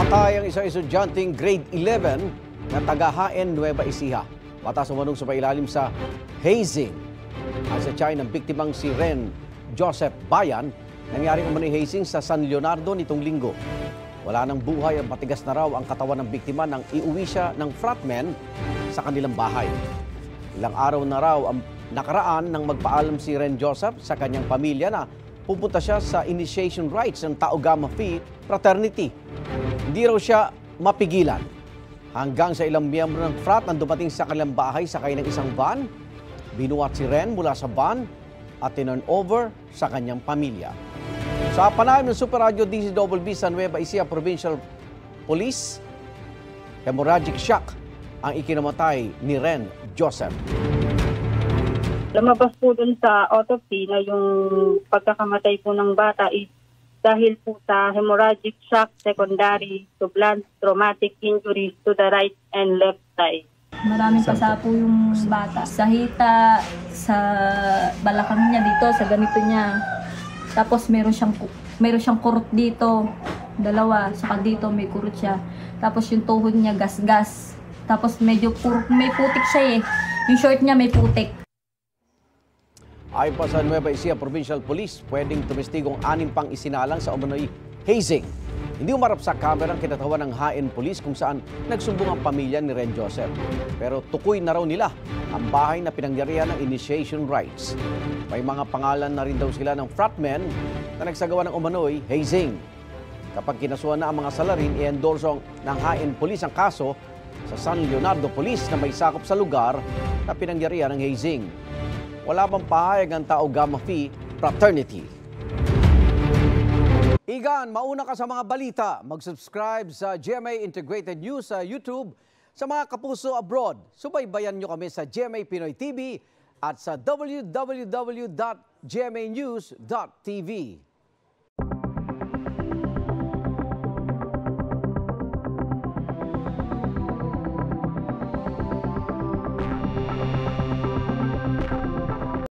Patay ang isang estudyanteng grade 11 na taga-HN Nueva Ecija. Batas umanong sa pailalim sa hazing. Ang sa China ng biktimang si Ren Joseph Bayan, nangyaring umano'y hazing sa San Leonardo nitong linggo. Wala nang buhay at matigas na raw ang katawan ng biktima nang iuwi siya ng fratmen sa kanilang bahay. Ilang araw na raw ang nakaraan nang magpaalam si Ren Joseph sa kanyang pamilya na pupunta siya sa initiation rites ng Tau Gamma Phi Fraternity. Hindi raw siya mapigilan. Hanggang sa ilang miyembro ng frat nang dumating sa kanilang bahay sakay ng isang van, binuhat si Ren mula sa van at tinurn over sa kanyang pamilya. Sa panayam ng Super Radio DZBB sa Nueva Ecija Provincial Police, hemorrhagic shock ang ikinamatay ni Ren Joseph. Lumabas po dun sa autopsy na yung pagkakamatay po ng bata is dahil po sa hemorrhagic shock secondary to blunt traumatic injuries to the right and left side. Maraming pasa po yung bata. Sa hita, sa balakang niya dito, sa ganito niya. Tapos meron siyang kurot dito, dalawa, saka dito may kurot siya. Tapos yung tuhod niya gas-gas. Tapos medyo may putik siya eh. Yung short niya may putik. Ayon pa sa Nueva Ecija Provincial Police, pwedeng tumestigong 6 pang isinalang sa umano'y hazing. Hindi umarap sa kamera ang kinatawan ng HN Police kung saan nagsumbong ang pamilya ni Ren Joseph. Pero tukoy na raw nila ang bahay na pinangyarihan ng initiation rites. May mga pangalan na rin daw sila ng fratmen na nagsagawa ng umano'y hazing. Kapag kinasuhan na ang mga salarin, i-endorso ng HN Police ang kaso sa San Leonardo Police na may sakop sa lugar na pinangyarihan ng hazing. Wala pang pahayag ang Tau Gamma Phi Fraternity. Igan, mauna ka sa mga balita. Mag-subscribe sa GMA Integrated News sa YouTube. Sa mga kapuso abroad, subaybayan nyo kami sa GMA Pinoy TV at sa www.gmanews.tv.